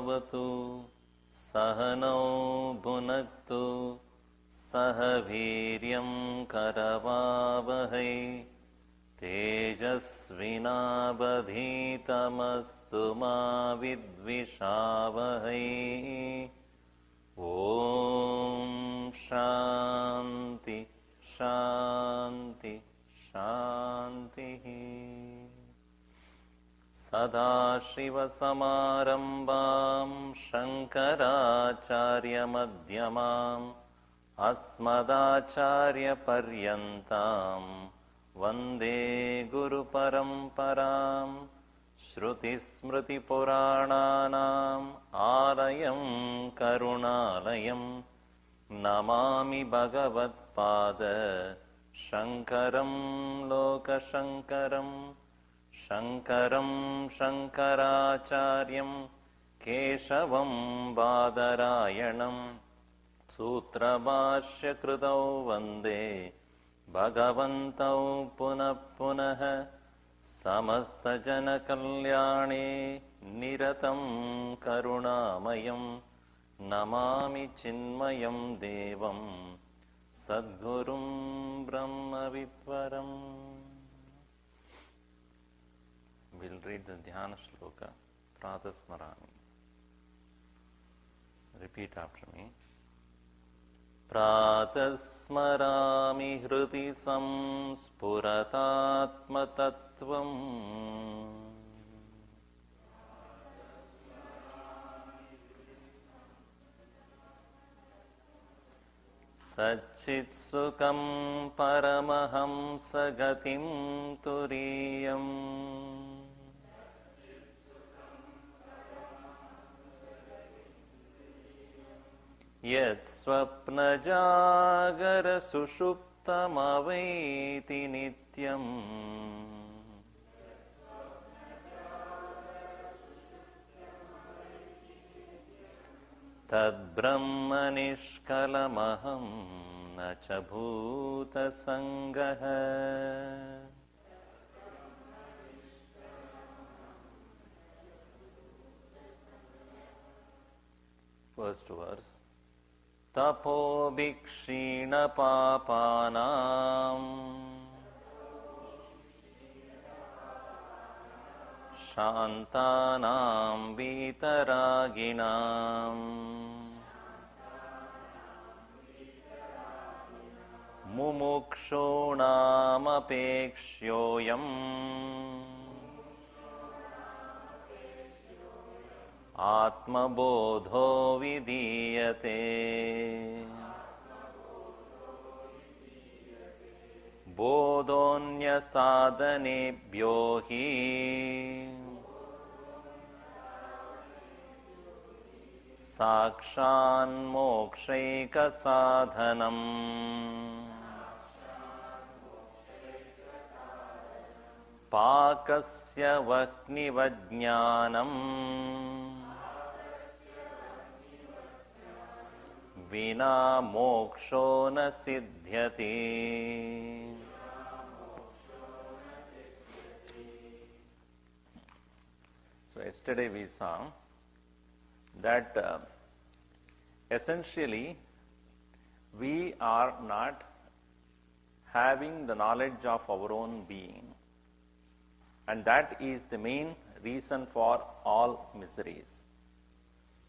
bhavatu sahanau bhunaktu sahaviryam karavavahai tejasvinabadhitamastu ma vidvishavahai. Om Shanti Shanti Shanti. Sadashivasamarambam Shankaracharya Madhyamam Asmadacharya Paryantam Vande Guru Paramparam Shruti Smriti Purananam Alayam Karunalayam Namami Bhagavat Pada Shankaram Loka Shankaram Shankaram Shankaracharyam Keshavam Badarayanam Sutra Bhashya Krutau Vande Bhagavantau Punah Punah Samasta Jana Kalyane Niratam Karunamayam Namami Chinmayam Devam Sadgurum Brahma Vidvaram. We'll read the Dhyana Shloka, Pratasmarami. Repeat after me. Pratasmarami hruti samspuratatma tattvam Satchitsukam paramahamsa gatim turiyam Yat swapna jagara sushuptamavaiti nityam Tad brahma nishkalamaham na cha bhuta sangaha. First verse. Tapo bhikshina papanam Shantanam vitaraginam Mumukshunam apekshoyam Atma bodho vidiyate Bodhonya sadhanebhyo hi Sakshan mokshaika sadhanam Pakasya vakni vajnanam Vina moksho na siddhyati. So yesterday we saw that essentially we are not having the knowledge of our own being, and that is the main reason for all miseries.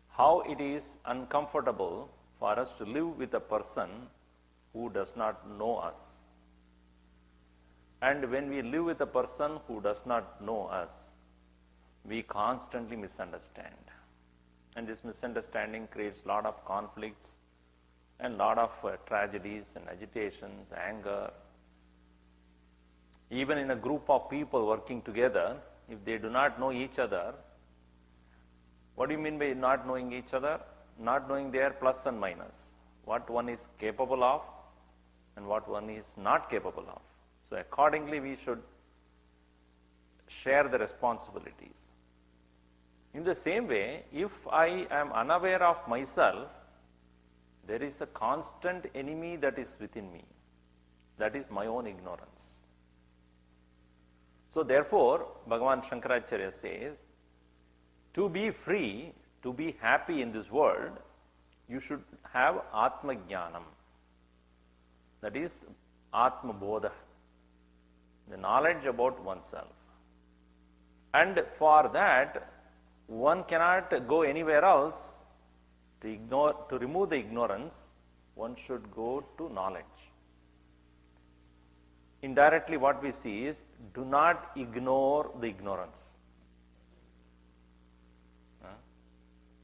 How it is uncomfortable for us to live with a person who does not know us. And when we live with a person who does not know us, we constantly misunderstand. And this misunderstanding creates a lot of conflicts and a lot of tragedies and agitations, anger. Even in a group of people working together, if they do not know each other, what do you mean by not knowing each other? Not knowing their plus and minus, what one is capable of and what one is not capable of. So accordingly we should share the responsibilities. In the same way, if I am unaware of myself, there is a constant enemy that is within me. That is my own ignorance. So therefore, Bhagavan Shankaracharya says, to be free, to be happy in this world, you should have Atma Jnanam. That is Atma Bodha, the knowledge about oneself. And for that, one cannot go anywhere else to remove the ignorance. One should go to knowledge. Indirectly, what we see is, do not ignore the ignorance.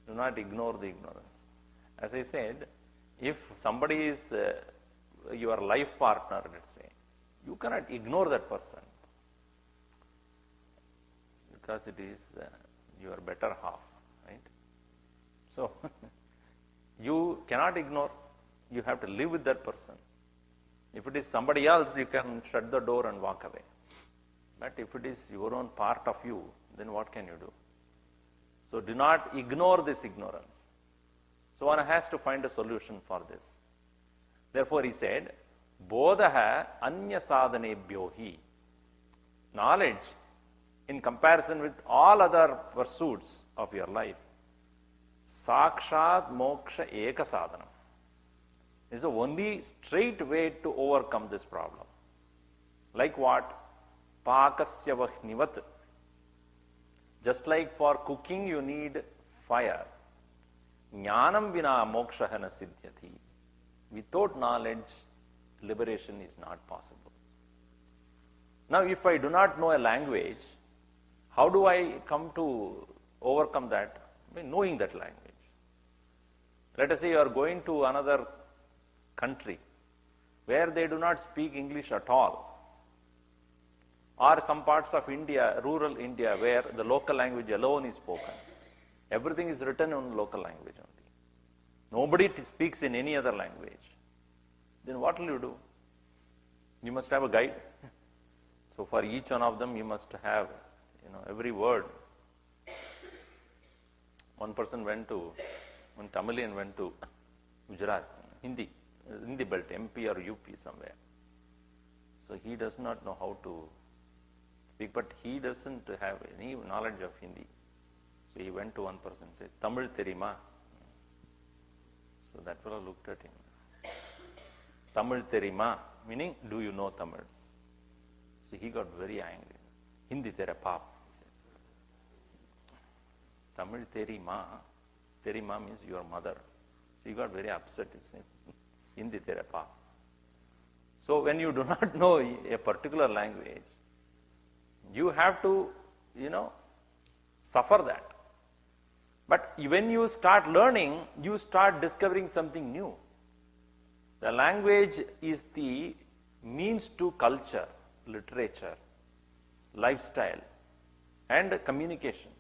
Do not ignore the ignorance. As I said, if somebody is your life partner, let's say, you cannot ignore that person because it is your better half, right? So, you cannot ignore, you have to live with that person. If it is somebody else, you can shut the door and walk away. But if it is your own part of you, then what can you do? So do not ignore this ignorance. So one has to find a solution for this. Therefore he said, Bodha anya sadhanebhyo hi. Knowledge, in comparison with all other pursuits of your life, sakshat moksha eka sadhanam, is the only straight way to overcome this problem. Like what? Pakasya vahnivat. Just like for cooking you need fire. Jnanam vina mokshaha na siddhyati. Without knowledge, liberation is not possible. Now if I do not know a language, how do I come to overcome that? By knowing that language. Let us say you are going to another country where they do not speak English at all, or some parts of India, rural India, where the local language alone is spoken. Everything is written in local language only. Nobody speaks in any other language. Then what will you do? You must have a guide. So for each one of them, you must have, every word. One person one Tamilian went to Gujarat, Hindi belt, MP or UP somewhere. So he does not know how to speak, but he doesn't have any knowledge of Hindi. So he went to one person and said, Tamil terima. So that fellow looked at him. Tamil terima, meaning, do you know Tamil? So he got very angry. Hindi tera paap, he said. Tamil terima. Terima means your mother. So he got very upset. He said, Hindi tera paap. So when you do not know a particular language, you have to, suffer that. But when you start learning, you start discovering something new. The language is the means to culture, literature, lifestyle, and communication.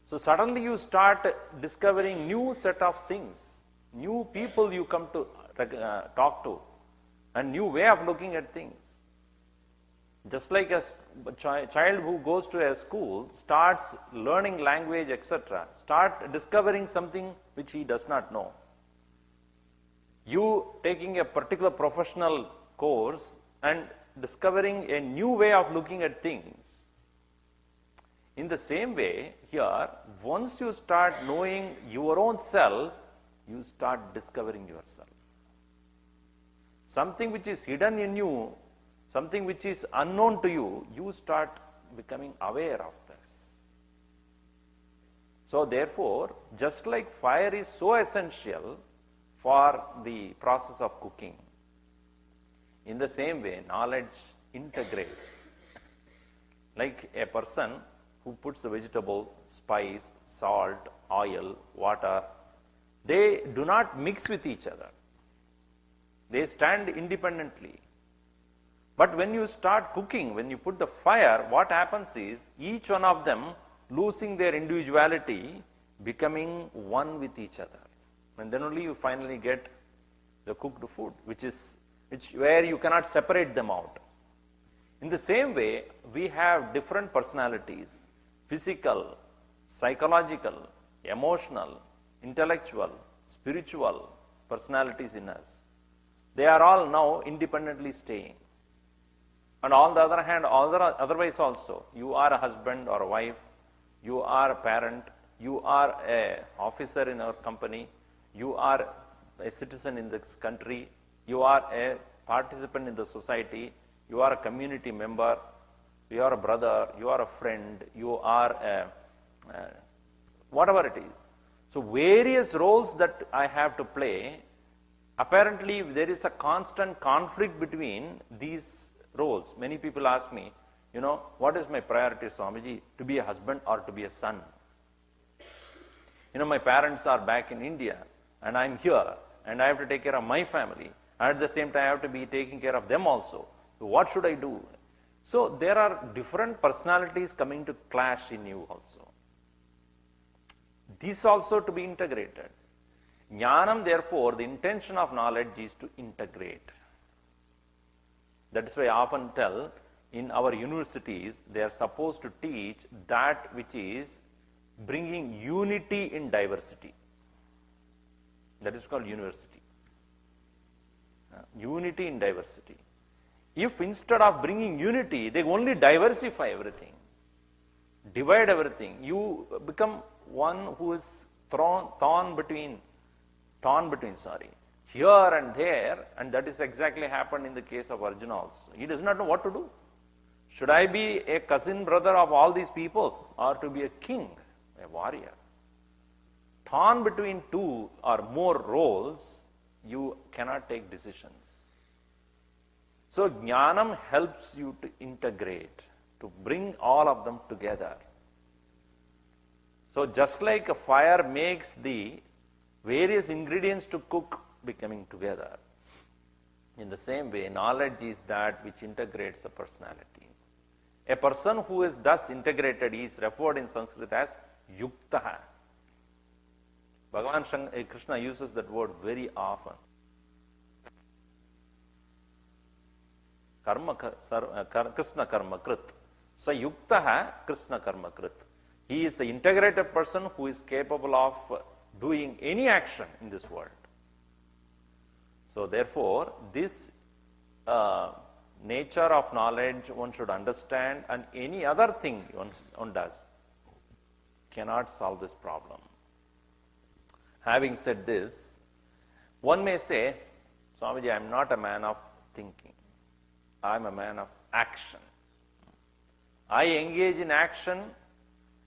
So suddenly you start discovering new set of things, new people you come to talk to, and new way of looking at things. Just like a child who goes to a school, starts learning language, etc., start discovering something which he does not know. You taking a particular professional course and discovering a new way of looking at things. In the same way, here, once you start knowing your own self, you start discovering yourself. Something which is hidden in you, something which is unknown to you, you start becoming aware of this. So therefore, just like fire is so essential for the process of cooking, in the same way, knowledge integrates. Like a person who puts the vegetable, spice, salt, oil, water, they do not mix with each other. They stand independently. But when you start cooking, when you put the fire, what happens is each one of them losing their individuality, becoming one with each other. And then only you finally get the cooked food, where you cannot separate them out. In the same way, we have different personalities, physical, psychological, emotional, intellectual, spiritual personalities in us. They are all now independently staying. And on the other hand, otherwise also, you are a husband or a wife, you are a parent, you are an officer in our company, you are a citizen in this country, you are a participant in the society, you are a community member, you are a brother, you are a friend, you are whatever it is. So various roles that I have to play, apparently there is a constant conflict between these roles. Many people ask me, what is my priority, Swamiji, to be a husband or to be a son? My parents are back in India and I'm here and I have to take care of my family. And at the same time, I have to be taking care of them also. So what should I do? So there are different personalities coming to clash in you also. This also to be integrated. Jnanam, therefore, the intention of knowledge is to integrate. That is why I often tell, in our universities, they are supposed to teach that which is bringing unity in diversity. That is called university. Unity in diversity. If instead of bringing unity, they only diversify everything, divide everything, you become one who is torn between, here and there, and that is exactly happened in the case of Arjuna also. He does not know what to do. Should I be a cousin brother of all these people or to be a king, a warrior? Torn between two or more roles, you cannot take decisions. So Jnanam helps you to integrate, to bring all of them together. So just like a fire makes the various ingredients to cook becoming together, in the same way, knowledge is that which integrates the personality. A person who is thus integrated is referred in Sanskrit as yuktaha. Bhagavan Krishna uses that word very often. Krishna karma krit. So yuktaha Krishna karma krit. He is an integrated person who is capable of doing any action in this world. So therefore, this nature of knowledge one should understand, and any other thing one does cannot solve this problem. Having said this, one may say, Swamiji, I am not a man of thinking. I am a man of action. I engage in action,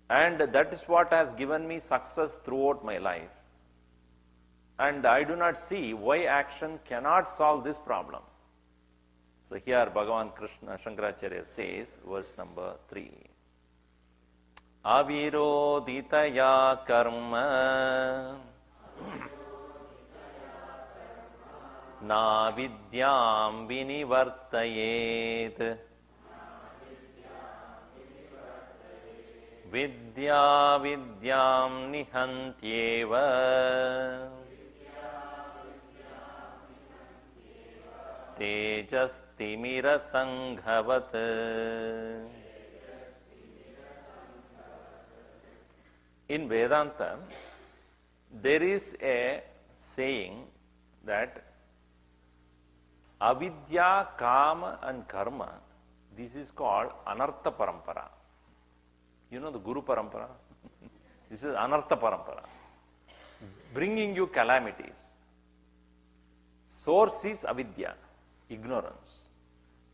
and that is what has given me success throughout my life. And I do not see why action cannot solve this problem. So here Bhagavan Krishna Shankaracharya says, verse number 3. Aviroditaya karma na vidyam vinivartayet vidya vidyam nihantyeva tejastimira sanghavat. In Vedanta, there is a saying that avidya, kama and karma, this is called anartha parampara. You know the Guru parampara? This is anartha parampara, bringing you calamities. Source is avidya, ignorance.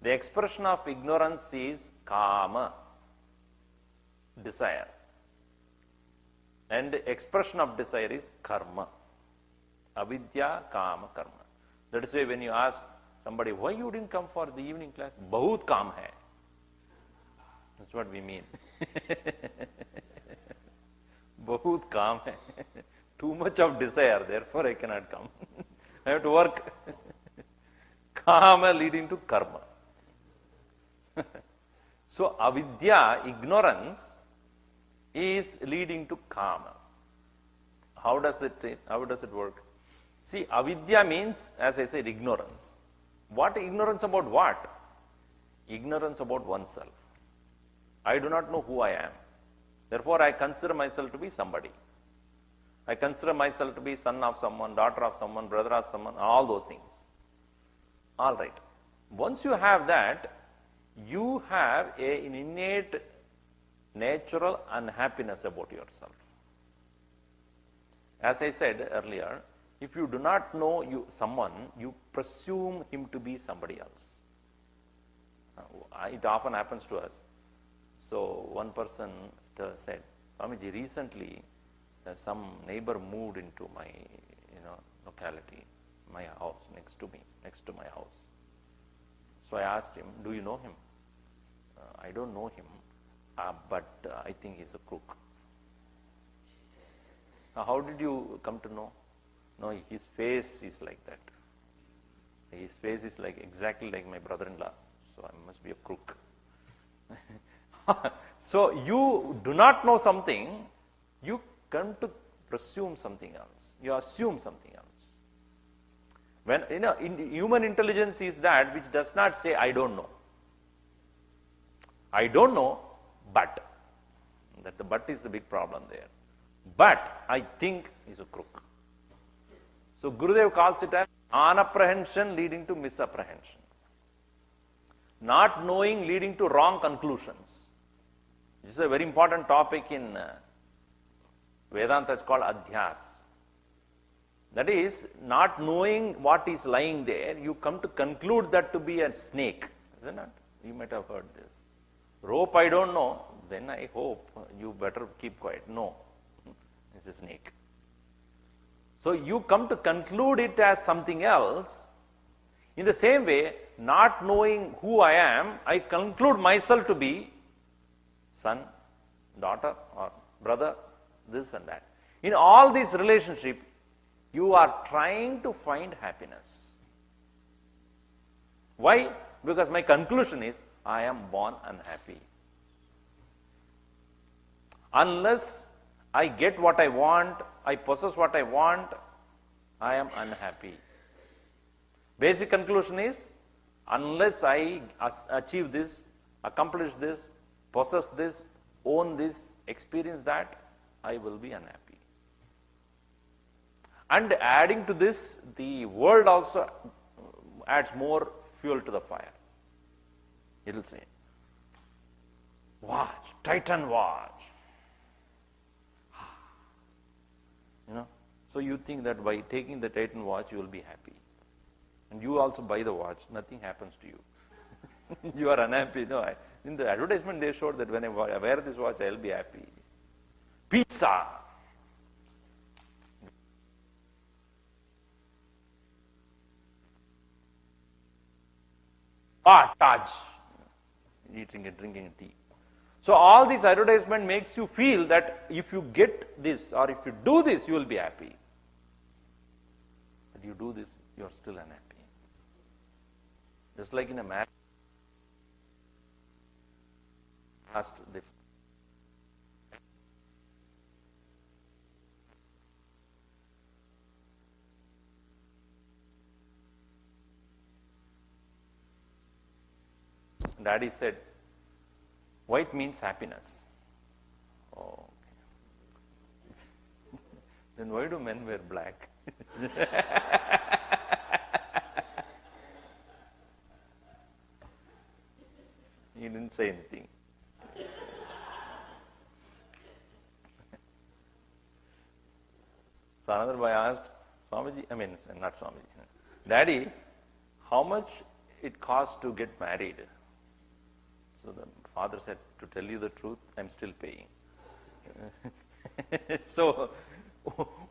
The expression of ignorance is kama, desire. And the expression of desire is karma. Avidya, kama, karma. That is why when you ask somebody, why you didn't come for the evening class? Bahut kaam hai. That's what we mean. Bahut kaam hai. Too much of desire, therefore I cannot come. I have to work. Kama leading to karma. So avidya, ignorance, is leading to kama. How does it work? See, avidya means, as I said, ignorance. What ignorance about what? Ignorance about oneself. I do not know who I am. Therefore, I consider myself to be somebody. I consider myself to be son of someone, daughter of someone, brother of someone, all those things. All right. Once you have that, you have an innate natural unhappiness about yourself. As I said earlier, if you do not know someone, you presume him to be somebody else. It often happens to us. So one person said, Swamiji, recently some neighbor moved into my locality, my house, next to my house. So I asked him, do you know him? I don't know him, but I think he's a crook. How did you come to know? No, his face is like that. His face is exactly like my brother-in-law. So I must be a crook. So you do not know something, you come to presume something else. You assume something else. When human intelligence is that which does not say I don't know. I don't know, but that the but is the big problem there. But I think he's a crook. So Gurudev calls it as unapprehension leading to misapprehension. Not knowing leading to wrong conclusions. This is a very important topic in Vedanta. It's called adhyas. That is, not knowing what is lying there, you come to conclude that to be a snake. Isn't it? You might have heard this. Rope I don't know, then I hope you better keep quiet. No, it's a snake. So you come to conclude it as something else. In the same way, not knowing who I am, I conclude myself to be son, daughter, or brother, this and that. In all these relationships, you are trying to find happiness. Why? Because my conclusion is, I am born unhappy. Unless I get what I want, I possess what I want, I am unhappy. Basic conclusion is, unless I achieve this, accomplish this, possess this, own this, experience that, I will be unhappy. And adding to this, the world also adds more fuel to the fire. It will say, watch, Titan watch. So you think that by taking the Titan watch, you will be happy. And you also buy the watch, nothing happens to you. You are unhappy. No, in the advertisement, they showed that when I wear this watch, I will be happy. Pizza. Taj. Eating and drinking tea. So all this advertisement makes you feel that if you get this or if you do this, you will be happy. But you do this, you are still unhappy. Just like in a marriage. Asked the Daddy said, white means happiness. Oh, okay. Then why do men wear black? He didn't say anything. So another boy asked, not Swamiji, Daddy, how much it costs to get married? So the father said, to tell you the truth, I'm still paying. So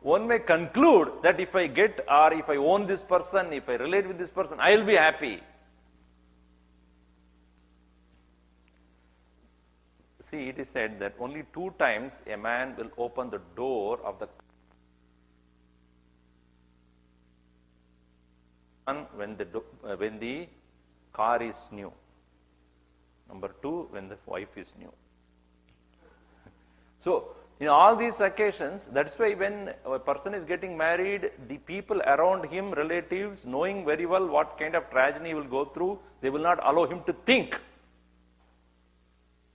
one may conclude that if I get or if I own this person, if I relate with this person, I will be happy. See, it is said that only 2 times a man will open the door of the when the car is new. Number 2, when the wife is new. So, in all these occasions, that's why when a person is getting married, the people around him, relatives, knowing very well what kind of tragedy he will go through, they will not allow him to think.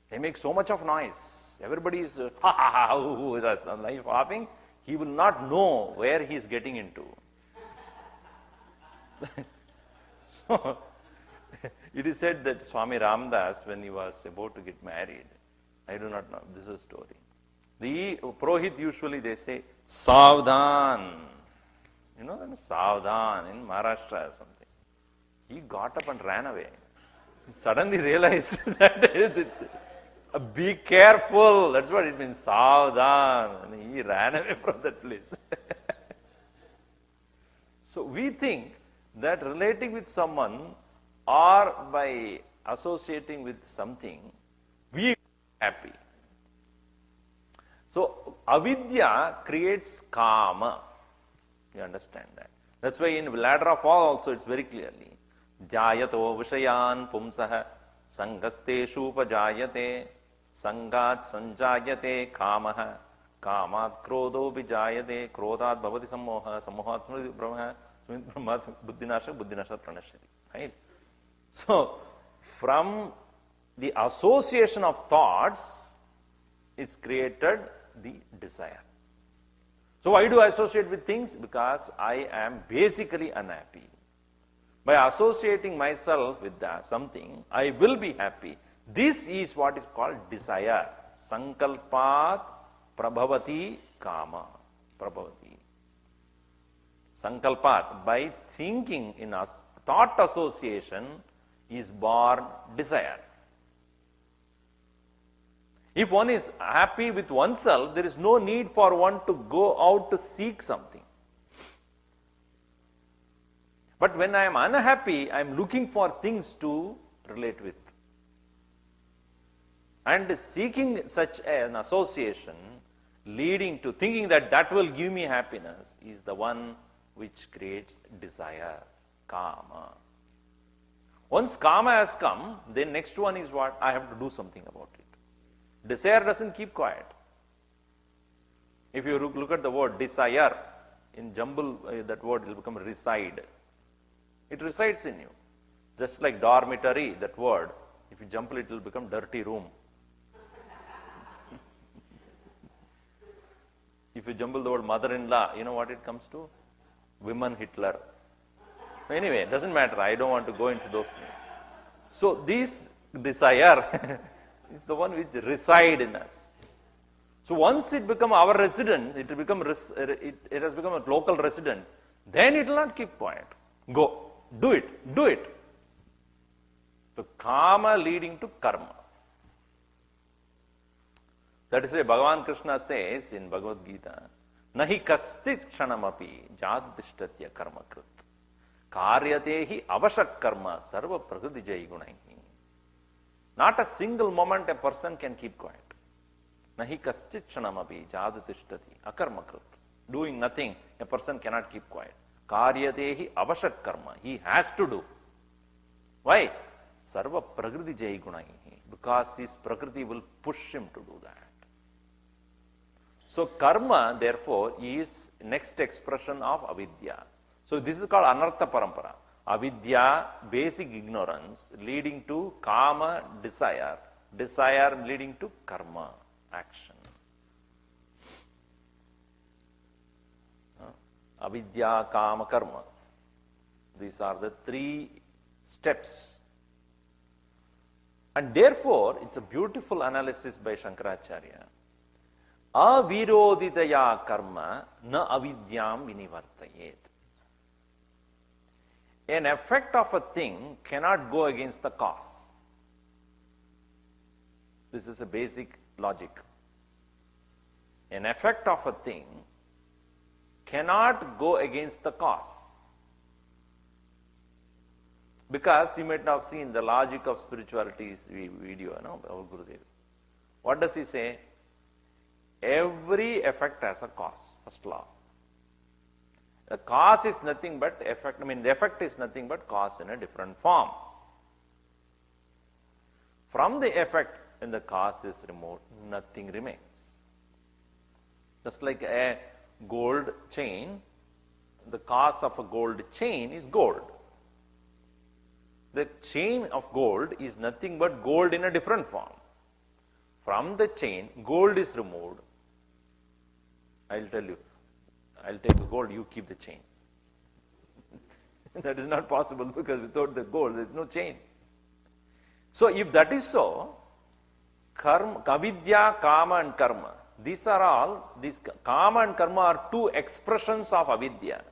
They make so much of noise. Everybody is ha ha ha, who is laughing. He will not know where he is getting into. So, it is said that Swami Ramdas, when he was about to get married, I do not know, this is a story. The Purohit usually they say, Savdhan. You know, Savdhan in Maharashtra or something. He got up and ran away. He suddenly realized that be careful. That's what it means, Savdhan. And he ran away from that place. So we think that relating with someone or by associating with something, we are happy. So avidya creates kama. You understand that? That's why in ladder of all also it's very clearly. Jayato vishayan pumsah sangasteshu upajayate sangat sanjayate kamaha kamat krodho vijayate krodat bhavati sammoha sammohat smriti brahma smriti brahmat buddhinasha buddhinasha pranashyati. Right? So from the association of thoughts is created the desire. So why do I associate with things? Because I am basically unhappy. By associating myself with something, I will be happy. This is what is called desire. Sankalpat prabhavati kama. Prabhavati. Sankalpat, by thinking in a thought association, is born desire. If one is happy with oneself, there is no need for one to go out to seek something. But when I am unhappy, I am looking for things to relate with. And seeking such an association, leading to thinking that that will give me happiness, is the one which creates desire, kama. Once kama has come, then next one is what? I have to do something about it. Desire doesn't keep quiet. If you look at the word desire, in jumble that word will become reside. It resides in you. Just like dormitory, that word, if you jumble it will become dirty room. If you jumble the word mother-in-law, you know what it comes to? Women Hitler. Anyway, it doesn't matter. I don't want to go into those things. So this desire is the one which reside in us. So once it become our resident, it has become a local resident, then it will not keep quiet. Go, do it, do it. So kama leading to karma. That is why Bhagavan Krishna says in Bhagavad Gita, Nahi kastit kshanamapi jatutishtatya karma krit. Karyatehi avashak karma sarva prakriti jai gunaihi. Not a single moment a person can keep quiet. Nahi kaschit kshanamapi jadutishthati akarmakrit. Doing nothing, a person cannot keep quiet. Karyatehi avashak karma. He has to do. Why? Sarva prakriti jai gunaihi. Because his prakriti will push him to do that. So karma, therefore, is next expression of avidya. So this is called anartha parampara. Avidya, basic ignorance, leading to kama, desire. Desire leading to karma, action. Avidya, kama, karma. These are the three steps. And therefore, it's a beautiful analysis by Shankaracharya. Avirodhitaya karma na avidyam vinivartayet. An effect of a thing cannot go against the cause. This is a basic logic. An effect of a thing cannot go against the cause. Because you might have seen the logic of spirituality's video, no? Our Gurudev. What does he say? Every effect has a cause, first law. The cause is nothing but effect. The effect is nothing but cause in a different form. From the effect, when the cause is removed, nothing remains. Just like a gold chain, the cause of a gold chain is gold. The chain of gold is nothing but gold in a different form. From the chain, gold is removed. I'll tell you, I'll take the gold, you keep the chain. That is not possible because without the gold, there is no chain. So if that is so, karma, avidya, kama and karma, these are all, these kama and karma are two expressions of avidya.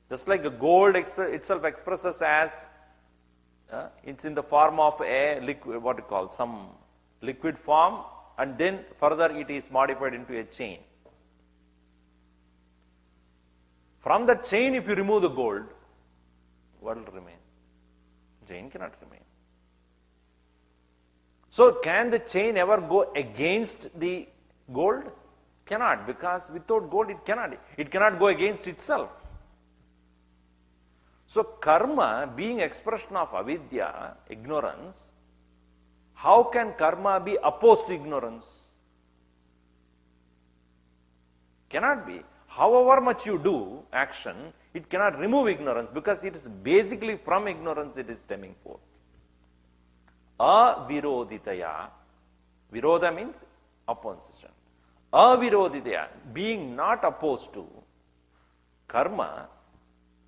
Just like a gold itself expresses as, it's in the form of a liquid, what you call, some liquid form, and then further it is modified into a chain. From that chain, if you remove the gold, what will remain? Chain cannot remain. So can the chain ever go against the gold? Cannot, because without gold it cannot. It cannot go against itself. So karma being expression of avidya, ignorance, how can karma be opposed to ignorance? Cannot be. However much you do action, it cannot remove ignorance, because it is basically from ignorance it is stemming forth. Aviroditaya, virodha means opposition. Aviroditaya, being not opposed to karma,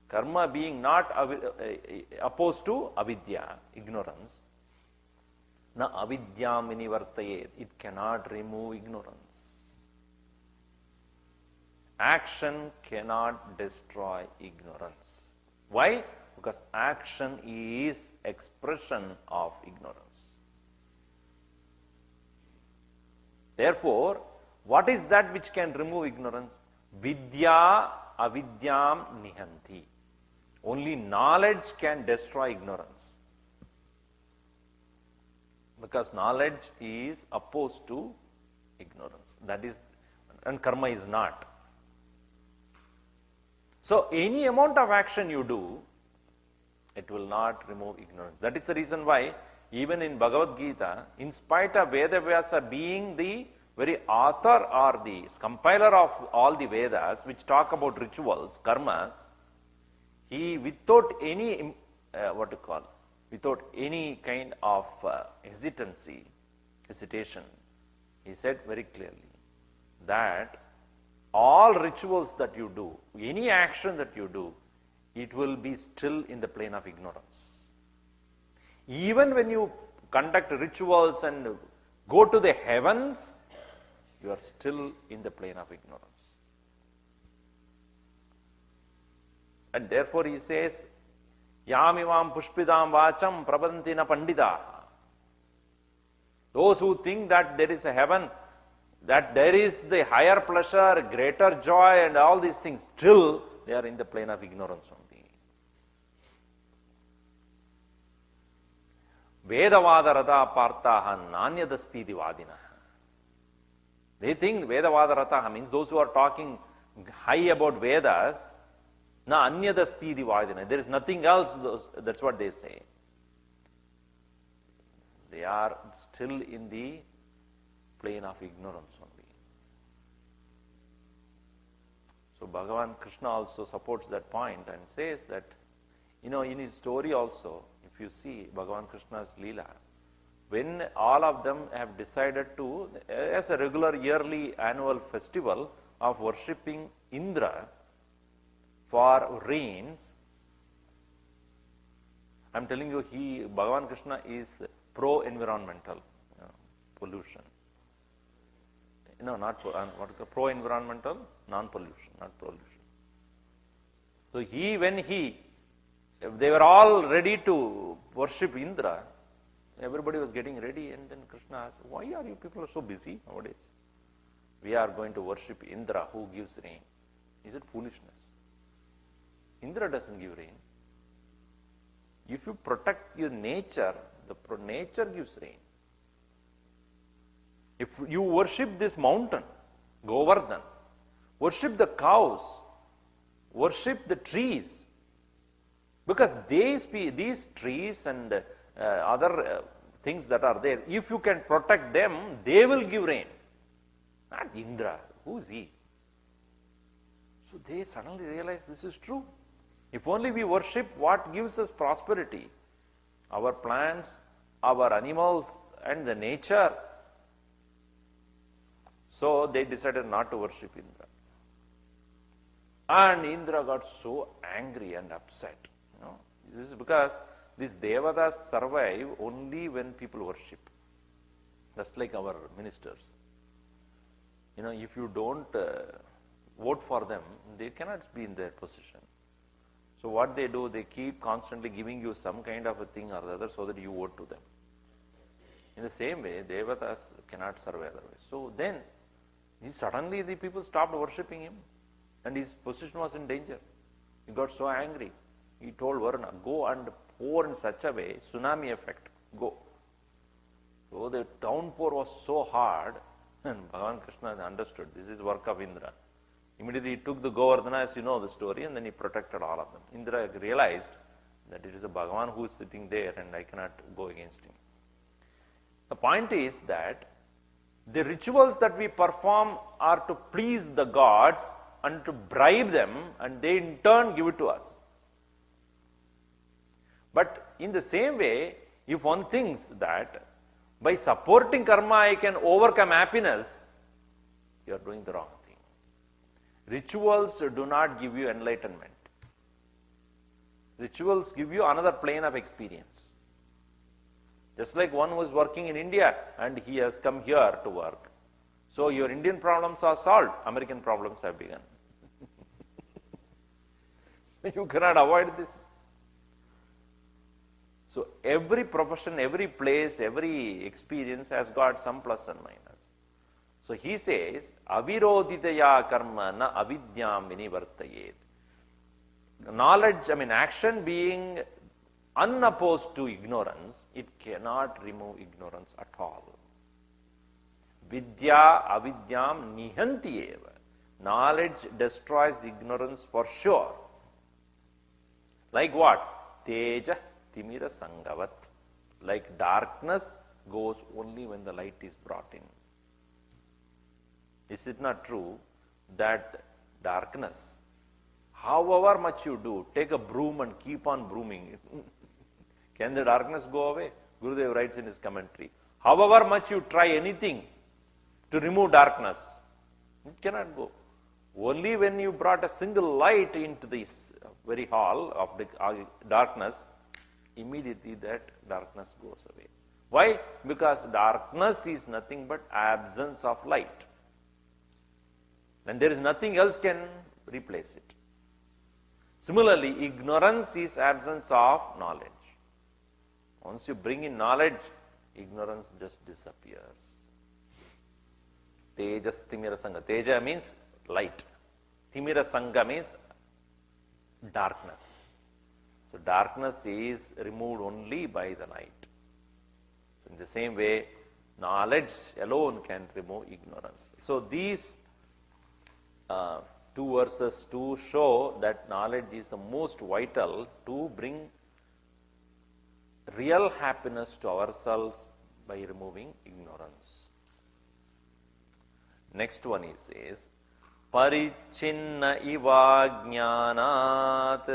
karma being not opposed to avidya, ignorance, na avidyam vinivartayet, it cannot remove ignorance. Action cannot destroy ignorance. Why? Because action is expression of ignorance. Therefore, what is that which can remove ignorance? Vidya avidyam nihanti. Only knowledge can destroy ignorance. Because knowledge is opposed to ignorance. That is, and karma is not. So any amount of action you do, it will not remove ignorance. That is the reason why even in Bhagavad Gita, in spite of Vedavyasa being the very author or the compiler of all the Vedas which talk about rituals, karmas, he without any, without any kind of hesitation, he said very clearly that all rituals that you do, any action that you do, it will be still in the plane of ignorance. Even when you conduct rituals and go to the heavens, you are still in the plane of ignorance. And therefore he says, Yamivam pushpidam vacham prabantina pandita. Those who think that there is a heaven, that there is the higher pleasure, greater joy and all these things, still they are in the plane of ignorance only. Vedavada rata partaha nanyadasti divadina. They think Vedavada rata means those who are talking high about Vedas, na anyadasti divadina. There is nothing else, that's what they say. They are still in the plane of ignorance only. So Bhagavan Krishna also supports that point and says that, in his story also, if you see Bhagavan Krishna's Leela, when all of them have decided to, as a regular yearly annual festival of worshipping Indra for rains, I'm telling you, Bhagavan Krishna is pro-environmental pollution. Not pro-environmental, non-pollution, not pollution. So they were all ready to worship Indra, everybody was getting ready, and then Krishna asked, why are you people so busy nowadays? We are going to worship Indra who gives rain. Is it foolishness? Indra doesn't give rain. If you protect your nature, the nature gives rain. If you worship this mountain, Govardhan, worship the cows, worship the trees, because these trees and other things that are there, if you can protect them, they will give rain. Not Indra. Who is he? So they suddenly realize this is true. If only we worship what gives us prosperity, our plants, our animals, and the nature. So they decided not to worship Indra. And Indra got so angry and upset. This is because these devatas survive only when people worship. Just like our ministers. if you don't vote for them, they cannot be in their position. So what they do, they keep constantly giving you some kind of a thing or the other so that you vote to them. In the same way, Devatas cannot serve otherwise. So then, suddenly the people stopped worshipping him and his position was in danger. He got so angry. He told Varuna, go and pour in such a way, tsunami effect, go. So the downpour was so hard, and Bhagavan Krishna understood this is work of Indra. Immediately he took the Govardhana, as you know the story, and then he protected all of them. Indra realized that it is a Bhagavan who is sitting there and I cannot go against him. The point is that the rituals that we perform are to please the gods and to bribe them, and they in turn give it to us. But in the same way, if one thinks that by supporting karma I can overcome happiness, you are doing the wrong thing. Rituals do not give you enlightenment. Rituals give you another plane of experience. Just like one who is working in India and he has come here to work. So your Indian problems are solved, American problems have begun. You cannot avoid this. So every profession, every place, every experience has got some plus and minus. So he says, aviroditaya karma na avidyam vinivartayet. Knowledge, action being unopposed to ignorance, it cannot remove ignorance at all. Vidya avidyam nihanti eva. Knowledge destroys ignorance for sure. Like what? Teja timira sangavat. Like darkness goes only when the light is brought in. Is it not true that darkness, however much you do, take a broom and keep on brooming, can the darkness go away? Gurudev writes in his commentary, however much you try anything to remove darkness, it cannot go. Only when you brought a single light into this very hall of the darkness, immediately that darkness goes away. Why? Because darkness is nothing but absence of light. And there is nothing else can replace it. Similarly, ignorance is absence of knowledge. Once you bring in knowledge, ignorance just disappears. Tejas timira sanga. Teja means light. Timira sanga means darkness. So darkness is removed only by the light. So in the same way, knowledge alone can remove ignorance. So these two verses to show that knowledge is the most vital to bring real happiness to ourselves by removing ignorance. Next one he says, Parichinna iva jnanat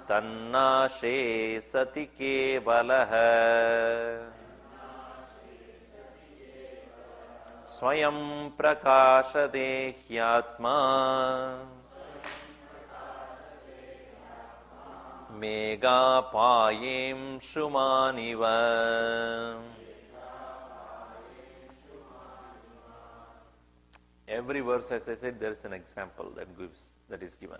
tannashe sati kevalah swayam prakashate hyatma mega payem shumaniva. Every verse, as I said, there is an example that is given.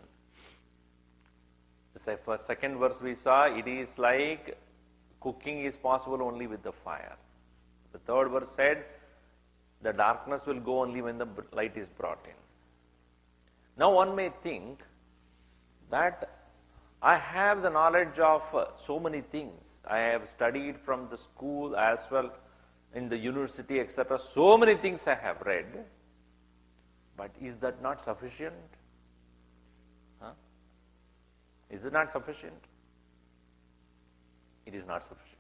The second verse we saw, it is like cooking is possible only with the fire. The third verse said, the darkness will go only when the light is brought in. Now one may think that I have the knowledge of so many things. I have studied from the school as well in the university, etc. So many things I have read. But is that not sufficient? Is it not sufficient? It is not sufficient.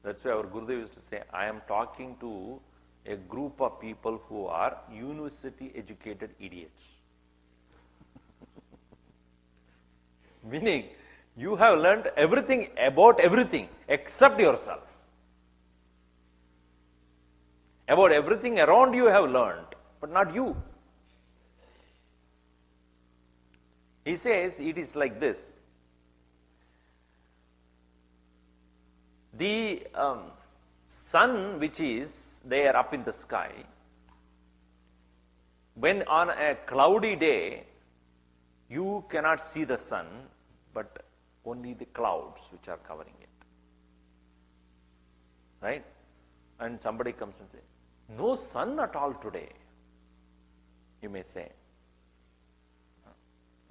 That's why our Gurudev used to say, I am talking to a group of people who are university educated idiots. Meaning, you have learned everything about everything except yourself. About everything around you have learned, but not you. He says it is like this. sun which is there up in the sky, when on a cloudy day, you cannot see the sun, but only the clouds which are covering it. Right? And somebody comes and says, no sun at all today. You may say,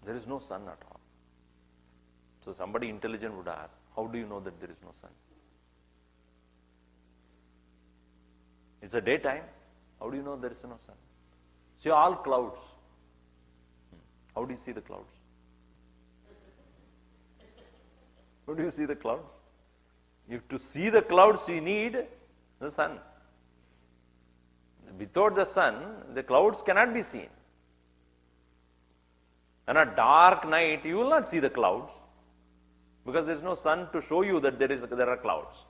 there is no sun at all. So somebody intelligent would ask, how do you know that there is no sun? It's a daytime. How do you know there is no sun? See all clouds. How do you see the clouds? How do you see the clouds? If to see the clouds you need the sun. Without the sun, the clouds cannot be seen. On a dark night, you will not see the clouds because there is no sun to show you that there are clouds.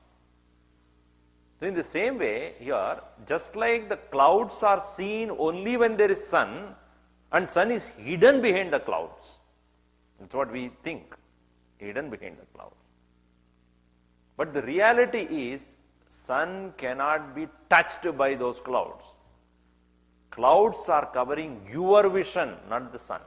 So in the same way, here, just like the clouds are seen only when there is sun, and sun is hidden behind the clouds. That's what we think, hidden behind the clouds. But the reality is, sun cannot be touched by those clouds. Clouds are covering your vision, not the sun.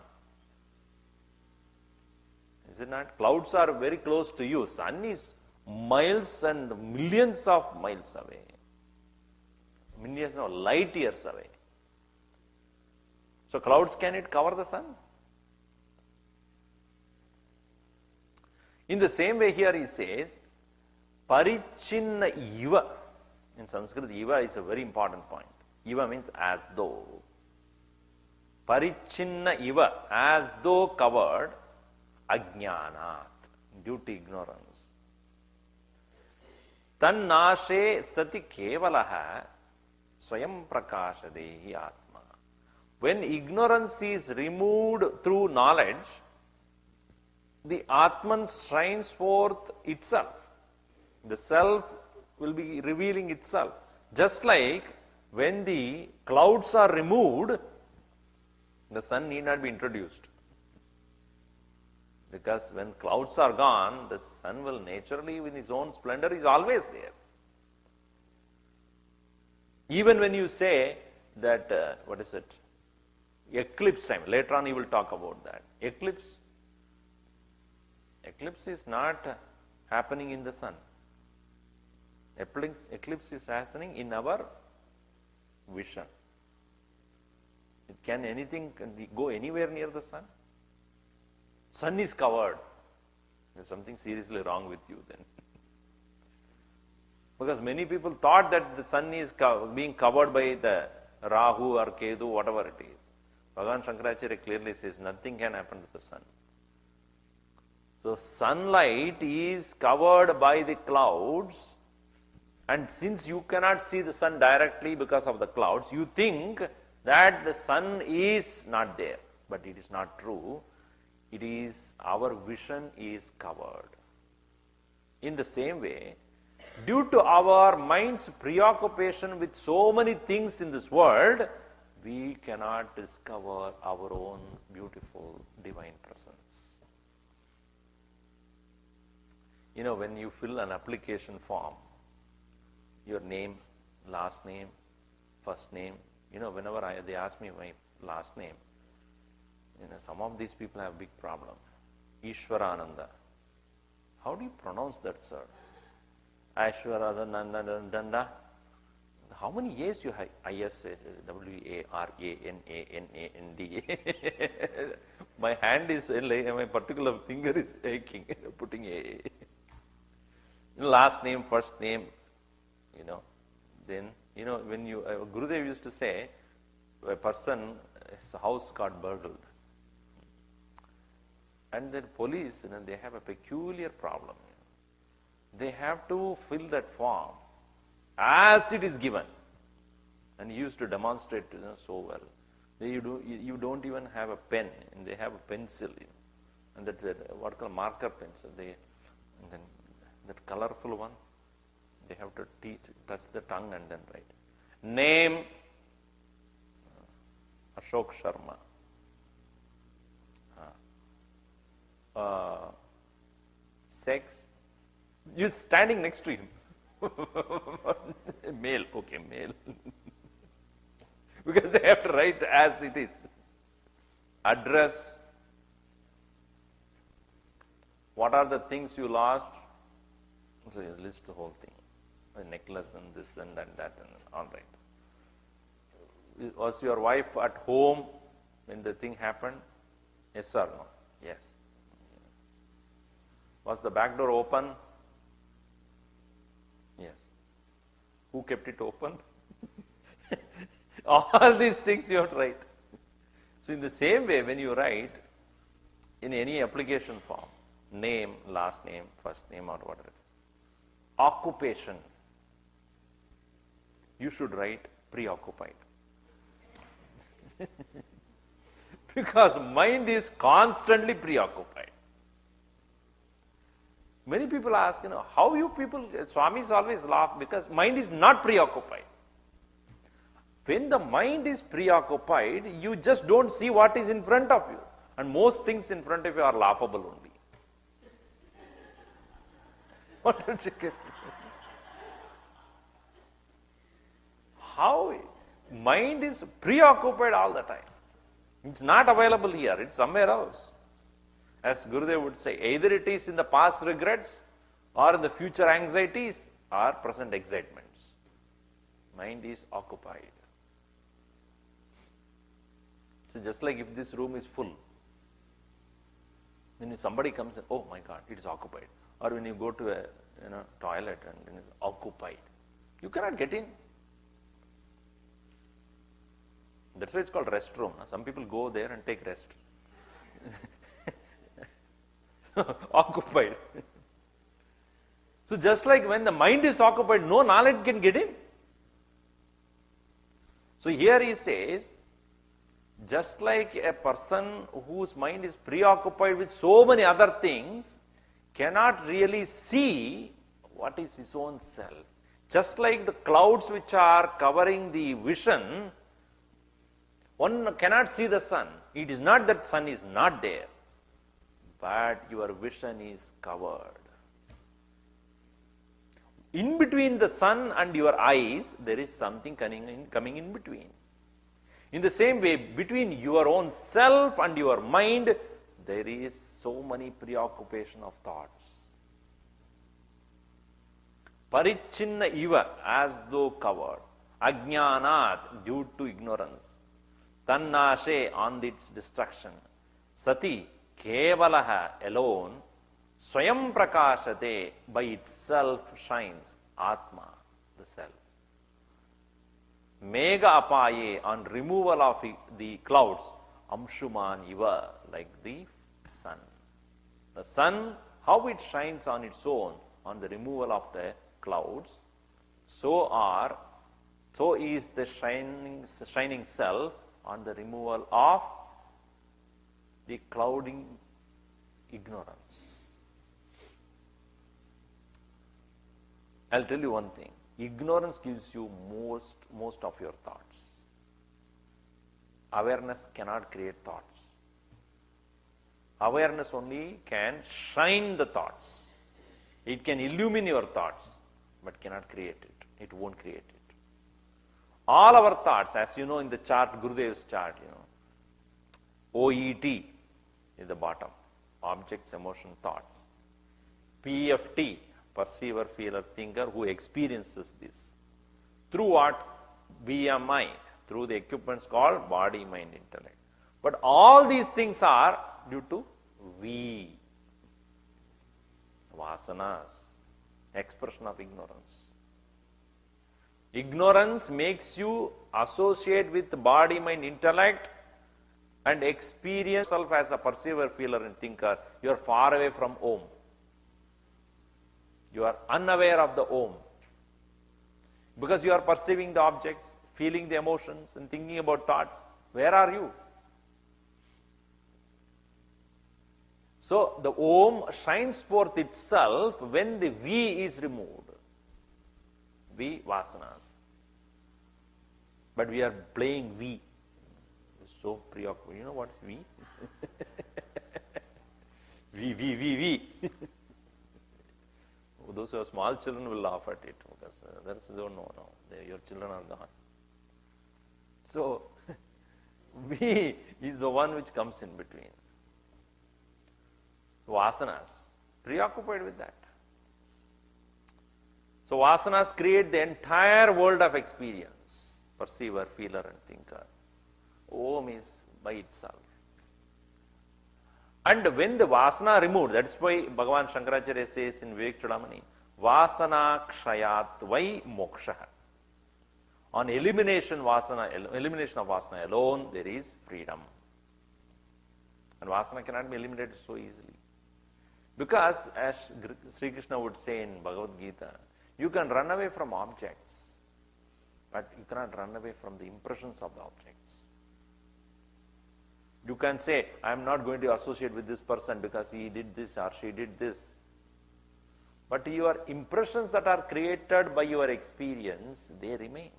Is it not? Clouds are very close to you. Sun is miles and millions of miles away. Millions of light years away. So clouds, can it cover the sun? In the same way here he says, Parichinna iva. In Sanskrit, iva is a very important point. Iva means as though. Parichinna iva, as though covered, ajnanat, due to ignorance. Tannashe sati kevalaha swayam prakashadehi atma. When ignorance is removed through knowledge, the Atman shines forth itself. The self will be revealing itself. Just like when the clouds are removed, the sun need not be introduced. Because when clouds are gone, the sun will naturally, with his own splendor, is always there. Even when you say that, eclipse time, later on he will talk about that. Eclipse is not happening in the sun. Eclipse is happening in our vision. Anything go anywhere near the sun? Sun is covered. There's something seriously wrong with you then. Because many people thought that the sun is being covered by the Rahu or Ketu, whatever it is. Bhagavan Shankaracharya clearly says nothing can happen to the sun. So sunlight is covered by the clouds, and since you cannot see the sun directly because of the clouds, you think that the sun is not there. But it is not true. It is, our vision is covered. In the same way, due to our mind's preoccupation with so many things in this world, we cannot discover our own beautiful divine presence. You know, when you fill an application form, your name, last name, first name, whenever they ask me my last name, some of these people have big problem. Ishwarananda. How do you pronounce that, sir? Ashwarananda. How many A's you have? W-A-R-A-N-A-N-A-N-D. My hand is, my particular finger is aching, putting A. Last name, first name, Then, when you, Gurudev used to say, a person, his house got burgled. And then police, they have a peculiar problem. They have to fill that form as it is given. And he used to demonstrate so well. You don't even have a pen, and they have a pencil, and that's what called marker pencil. And then that colorful one, they have to touch the tongue and then write. Name, Ashok Sharma. Sex, you're standing next to him. Male, okay, male. Because they have to write as it is. Address. What are the things you lost? So you list the whole thing. A necklace and this and that and all right. Was your wife at home when the thing happened? Yes or no? Yes. Was the back door open? Yes. Who kept it open? All these things you have to write. So in the same way, when you write in any application form, name, last name, first name or whatever it is, occupation, you should write preoccupied. Because mind is constantly preoccupied. Many people ask, how you people, Swamis always laugh because mind is not preoccupied. When the mind is preoccupied, you just don't see what is in front of you. And most things in front of you are laughable only. What else you can? How mind is preoccupied all the time. It's not available here, it's somewhere else. As Gurudev would say, either it is in the past regrets or in the future anxieties or present excitements. Mind is occupied. So just like if this room is full, then if somebody comes and, oh my God, it is occupied. Or when you go to a toilet and it is occupied, you cannot get in. That's why it's called restroom. Some people go there and take rest. Occupied. So just like when the mind is occupied, no knowledge can get in. So here he says, just like a person whose mind is preoccupied with so many other things cannot really see what is his own self. Just like the clouds which are covering the vision, one cannot see the sun. It is not that sun is not there, but your vision is covered. In between the sun and your eyes, there is something coming in between. In the same way, between your own self and your mind, there is so many preoccupation of thoughts. Parichinna iva, as though covered. Ajnanat, due to ignorance. Tannashe, on its destruction. Sati, kevalaha, alone. Swayam prakashate, by itself shines. Atma, the self. Mega apaye, on removal of the clouds. Amshuman iva, like the sun. The sun, how it shines on its own, on the removal of the clouds, so is the shining self on the removal of the clouding ignorance. I'll tell you one thing. Ignorance gives you most of your thoughts. Awareness cannot create thoughts. Awareness only can shine the thoughts. It can illumine your thoughts, but cannot create it. It won't create it. All our thoughts, as you know in the chart, Gurudev's chart, OET is the bottom. Objects, emotion, thoughts. PFT, perceiver, feeler, thinker, who experiences this. Through what? BMI, through the equipments called body, mind, intellect. But all these things are due to we. Vasanas, expression of ignorance. Ignorance makes you associate with body, mind, intellect and experience yourself as a perceiver, feeler and thinker. You are far away from Om. You are unaware of the Om. Because you are perceiving the objects, feeling the emotions and thinking about thoughts. Where are you? So the Om shines forth itself when the V is removed. V, vasanas. But we are playing V. So preoccupied. You know what is V? V. Those those who are small children will laugh at it because they don't know now. Your children are gone. So, we is the one which comes in between. Vasanas, preoccupied with that. So, vasanas create the entire world of experience, perceiver, feeler and thinker. Om is by itself. And when the vasana removed, that's why Bhagavan Shankaracharya says in Vivek Chudamani, vasana kshayat vai moksha. On elimination of vasana alone, there is freedom. And vasana cannot be eliminated so easily. Because, as Sri Krishna would say in Bhagavad Gita, you can run away from objects, but you cannot run away from the impressions of the objects. You can say, I am not going to associate with this person because he did this or she did this. But your impressions that are created by your experience, they remain.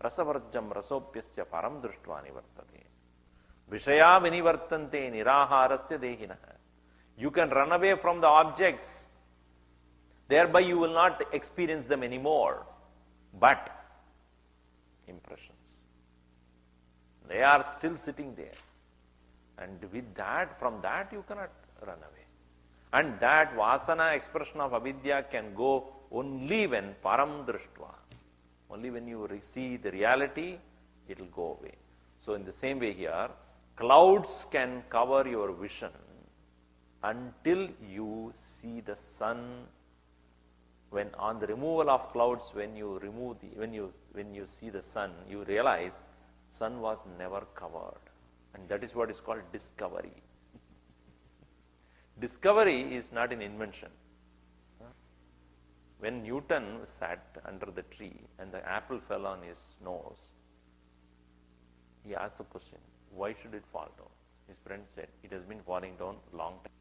Rasavarjam rasopyasya param drishtva nivartate. Vishaya vinivartante niraharasya dehina. You can run away from the objects. Thereby you will not experience them anymore. But impressions, they are still sitting there. And with that, from that you cannot run away. And that vasana expression of avidya can go only when param drishtva. Only when you see the reality, it will go away. So in the same way here, clouds can cover your vision until you see the sun. When on the removal of clouds, when you see the sun, you realize sun was never covered. And that is what is called discovery. Discovery is not an invention. When Newton sat under the tree and the apple fell on his nose, he asked the question, why should it fall down? His friend said, it has been falling down a long time.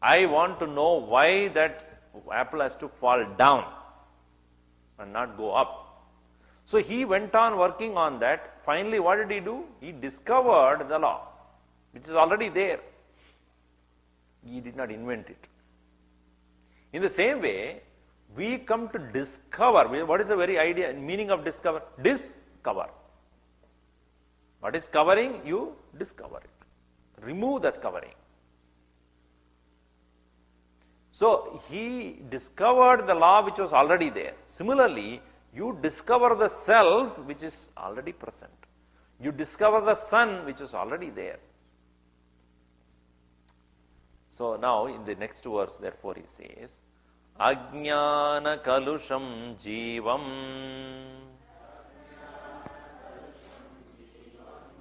I want to know why that apple has to fall down and not go up. So he went on working on that. Finally, what did he do? He discovered the law, which is already there. He did not invent it. In the same way, we come to discover. What is the very idea, meaning of discover? Discover. What is covering? You discover it. Remove that covering. So he discovered the law which was already there. Similarly, you discover the self which is already present. You discover the sun which is already there. So now in the next verse, therefore, he says, Ajnana kalusham jivam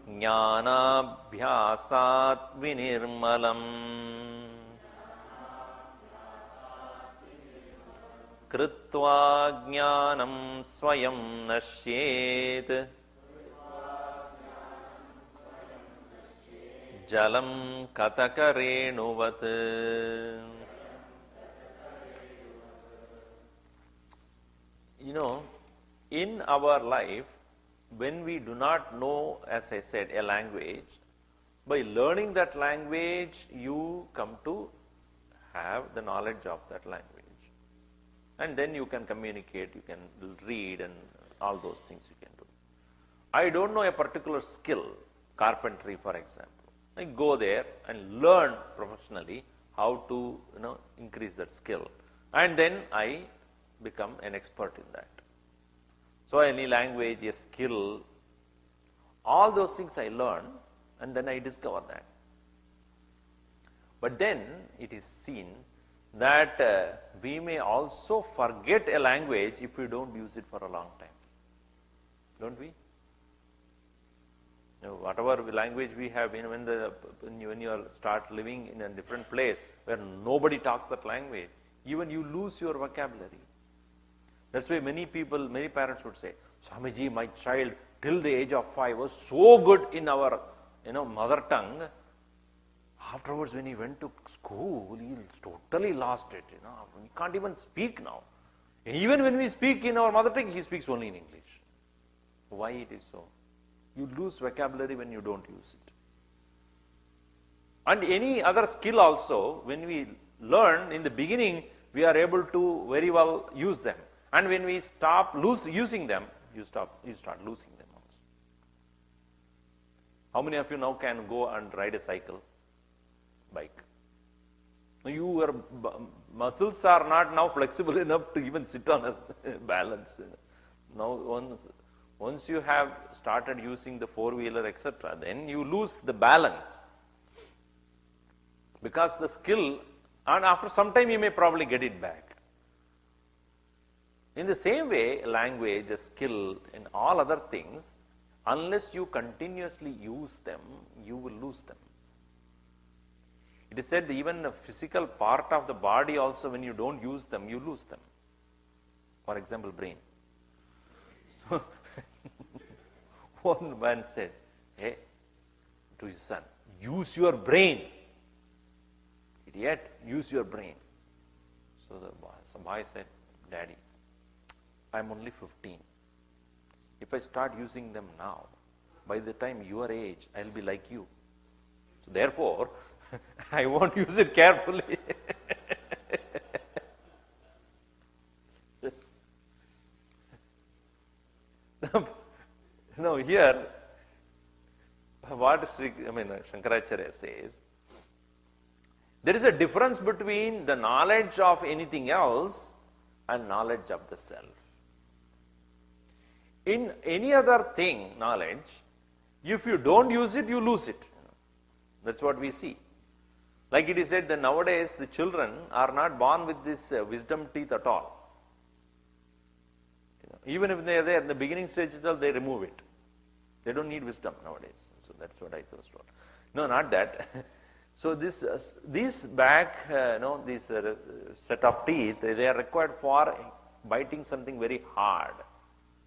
jnanabhyasat vinirmalam Kritva jnanam swayam nashyet jalam katakarenuvat. You know, in our life, when we do not know, as I said, a language, by learning that language, you come to have the knowledge of that language. And then you can communicate, you can read and all those things you can do. I don't know a particular skill, carpentry for example. I go there and learn professionally how to increase that skill. And then I become an expert in that. So any language, a skill, all those things I learn and then I discover that. But then it is seen that we may also forget a language if we don't use it for a long time. Don't we? Whatever language we have, when you start living in a different place where nobody talks that language, even you lose your vocabulary. That's why many parents would say, Swamiji, my child till the age of 5 was so good in our mother tongue. Afterwards, when he went to school, he totally lost it. He can't even speak now. Even when we speak in our mother tongue, he speaks only in English. Why it is so? You lose vocabulary when you don't use it. And any other skill also, when we learn in the beginning, we are able to very well use them. And when we stop using them, you start losing them also. How many of you now can go and ride a bike? Your muscles are not now flexible enough to even sit on a balance. Now, once you have started using the four-wheeler, etc., then you lose the balance. Because the skill, and after some time you may probably get it back. In the same way, language, a skill, and all other things, unless you continuously use them, you will lose them. It is said that even a physical part of the body also, when you don't use them, you lose them. For example, brain. So, one man said, hey, to his son, use your brain. Idiot, use your brain. So the boy said, Daddy, I'm only 15. If I start using them now, by the time your age, I'll be like you. So therefore, I won't use it carefully. Now here, what Shankaracharya says, there is a difference between the knowledge of anything else and knowledge of the self. In any other thing, knowledge, if you don't use it, you lose it. That's what we see. Like it is said that nowadays the children are not born with this wisdom teeth at all. Even if they are there in the beginning stage, they remove it. They don't need wisdom nowadays. So that's what I was told. No, not that. So this back, this set of teeth, they are required for biting something very hard.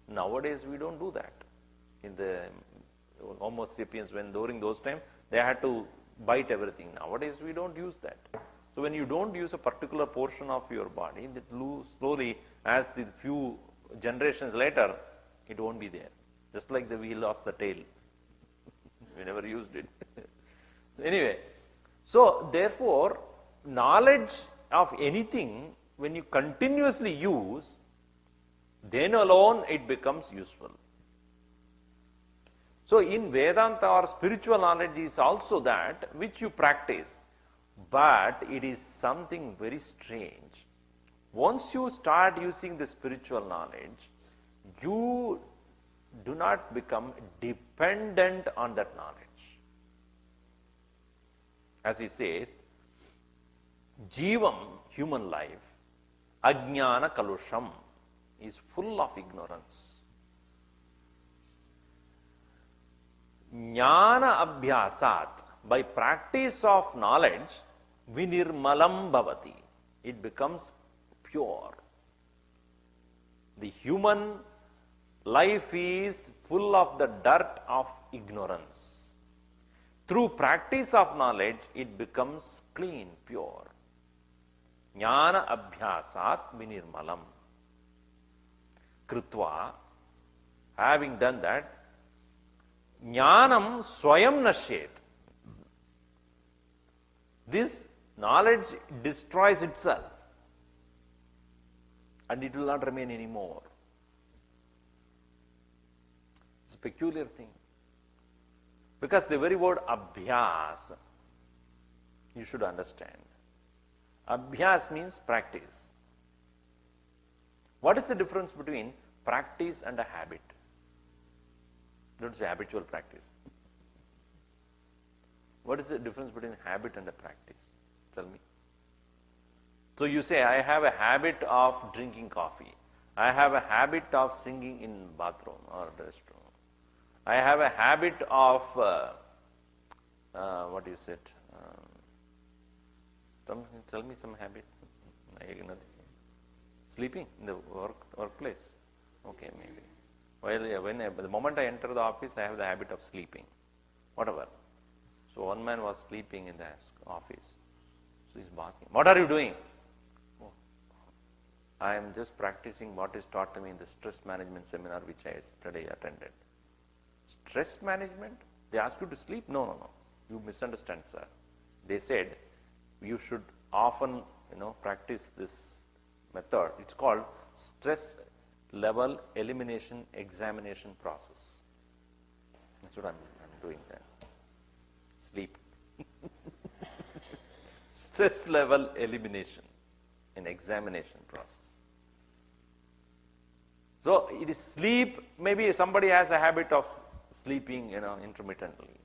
Nowadays we don't do that. In the Homo sapiens, when during those times, they had to bite everything. Nowadays we don't use that. So when you don't use a particular portion of your body, that slowly, as the few generations later, it won't be there. Just like we lost the tail. We never used it. Anyway, so therefore, knowledge of anything, when you continuously use, then alone it becomes useful. So in Vedanta or spiritual knowledge is also that which you practice, but it is something very strange. Once you start using the spiritual knowledge, you do not become dependent on that knowledge. As he says, Jivam, human life, Ajnana Kalusham, is full of ignorance. Jnana Abhyasat, by practice of knowledge, Vinirmalam Bhavati, it becomes pure. The human life is full of the dirt of ignorance. Through practice of knowledge, it becomes clean, pure. Jnana Abhyasat Vinirmalam. Krutva, having done that, Jnanam Swayam Nashet. This knowledge destroys itself and it will not remain anymore. It's a peculiar thing. Because the very word abhyas, you should understand. Abhyas means practice. What is the difference between practice and a habit? Don't say habitual practice. What is the difference between habit and a practice? Tell me. So you say, I have a habit of drinking coffee. I have a habit of singing in bathroom or restroom. I have a habit of, what is it? Tell me some habit. Nothing. Sleeping in the workplace. Okay, maybe. Well, the moment I enter the office, I have the habit of sleeping. Whatever. So one man was sleeping in the office. So his boss came, what are you doing? Oh, I am just practicing what is taught to me in the stress management seminar which I yesterday attended. Stress management? They ask you to sleep? No. You misunderstand, sir. They said you should often, practice this method. It's called stress level elimination examination process. That's what I'm doing there. Sleep. Stress level elimination and examination process. So it is sleep. Maybe somebody has a habit of sleeping, intermittently,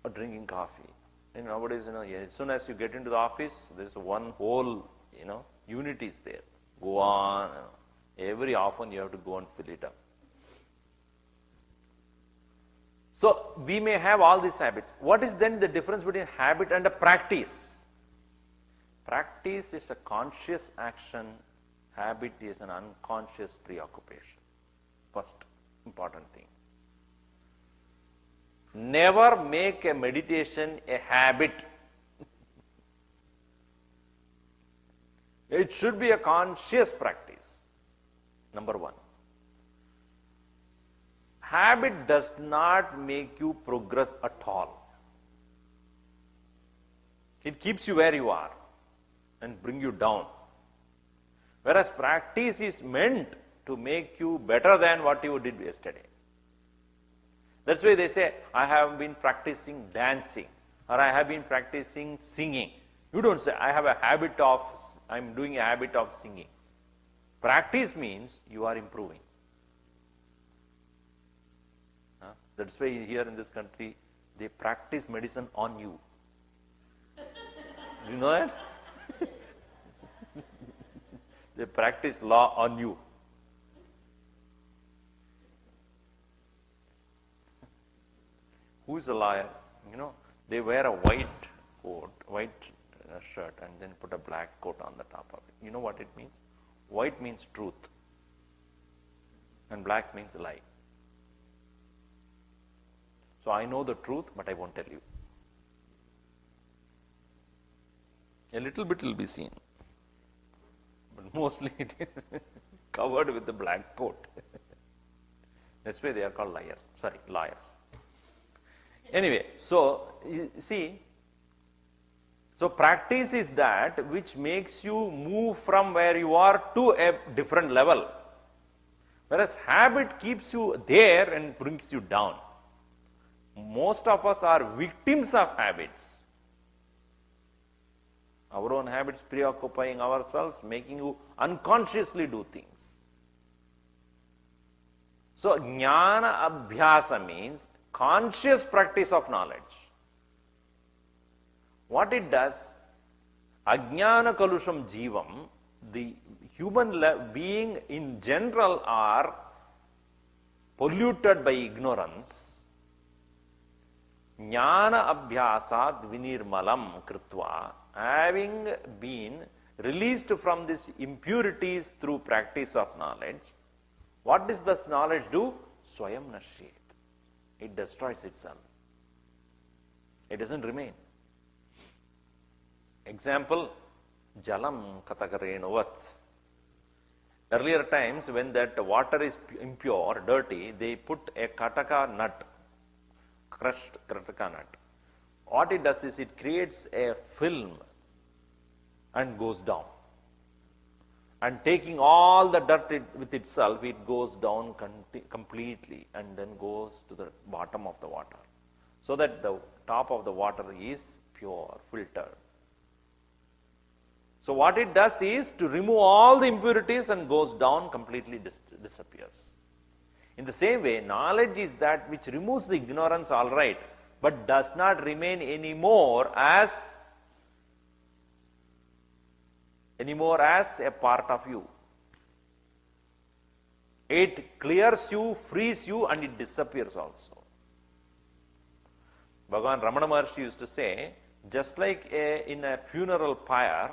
or drinking coffee. Nowadays, as soon as you get into the office, there's one whole, unit is there. Go on. Every often you have to go and fill it up. So we may have all these habits. What is then the difference between habit and a practice? Practice is a conscious action. Habit is an unconscious preoccupation. First important thing. Never make a meditation a habit. It should be a conscious practice. Number one. Habit does not make you progress at all. It keeps you where you are and bring you down. Whereas practice is meant to make you better than what you did yesterday. That's why they say, I have been practicing dancing, or I have been practicing singing. You don't say, I'm doing a habit of singing. Practice means you are improving. That's why here in this country, they practice medicine on you. You know that? They practice law on you. Who is a lawyer? They wear a white coat, white shirt, and then put a black coat on the top of it. You know what it means? White means truth, and black means lie. So I know the truth, but I won't tell you. A little bit will be seen, but mostly it is covered with the black coat. That's why they are called liars. Sorry, liars. Anyway, so you see, so practice is that which makes you move from where you are to a different level. Whereas habit keeps you there and brings you down. Most of us are victims of habits. Our own habits preoccupying ourselves, making you unconsciously do things. So, jnana abhyasa means conscious practice of knowledge. What it does, ajnana kalusham jivam, the human being in general are polluted by ignorance. Jnana abhyasad vinirmalam kritva, having been released from these impurities through practice of knowledge, what does this knowledge do? Swayam nashyet. It destroys itself. It doesn't remain. Example, jalam katakarenuvat. Earlier times, when that water is impure, dirty, they put a kataka nut, crushed kataka nut. What it does is it creates a film and goes down. And taking all the dirt with itself, it goes down completely and then goes to the bottom of the water. So that the top of the water is pure, filtered. So what it does is to remove all the impurities and goes down, completely disappears. In the same way, knowledge is that which removes the ignorance, all right, but does not remain anymore as a part of you. It clears you, frees you, and it disappears also. Bhagavan Ramana Maharshi used to say, just like in a funeral pyre,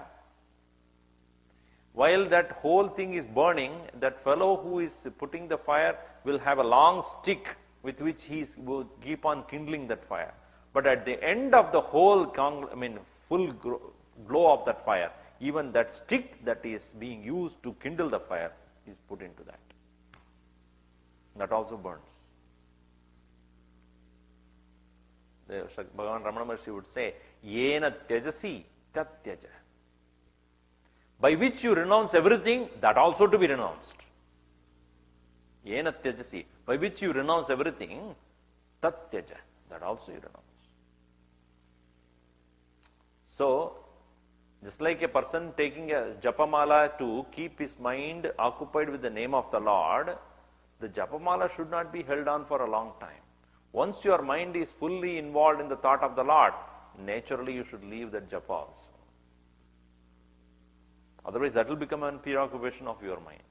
while that whole thing is burning, that fellow who is putting the fire will have a long stick with which he will keep on kindling that fire. But at the end of the whole, full glow of that fire, even that stick that is being used to kindle the fire is put into that. That also burns. Bhagavan Ramana Maharshi would say, Yena Tyajasi Tat Tyaja. By which you renounce everything, that also to be renounced. Yena Tyajasi. By which you renounce everything, Tat Tyaja. That also you renounce. So, just like a person taking a japamala to keep his mind occupied with the name of the Lord, the japamala should not be held on for a long time. Once your mind is fully involved in the thought of the Lord, naturally you should leave that japa also. Otherwise that will become a preoccupation of your mind.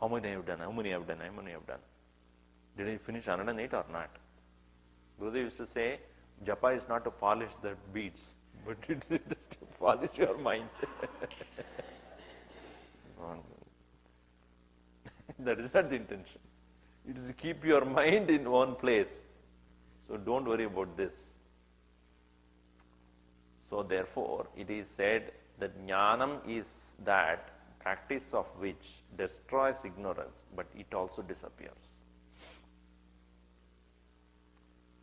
How many I have done? How many I have done? How many I have done? Did I finish 108 or not? Gurudev used to say, japa is not to polish the beads, but it is to polish your mind. That is not the intention. It is to keep your mind in one place. So don't worry about this. So therefore, it is said that jnanam is that practice of which destroys ignorance, but it also disappears.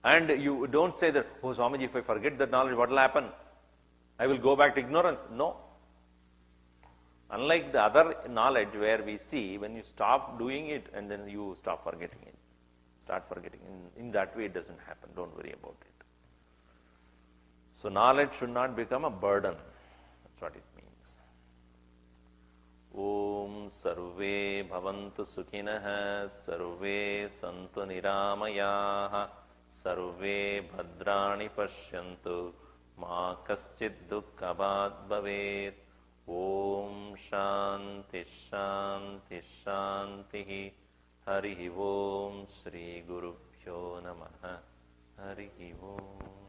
And you don't say that, oh Swamiji, if I forget that knowledge, what will happen? I will go back to ignorance. No. Unlike the other knowledge where we see, when you stop doing it and then you stop forgetting it, start forgetting. In that way it doesn't happen. Don't worry about it. So knowledge should not become a burden. That's what it means. Om sarve bhavantu sukhinah sarve santu niramayaha sarve bhadrani pashyantu ma kaschid dukkhabad bhavet. Om Shanti Shanti Shanti Harihi Om Shri Gurubhyo Namaha Harihi Om.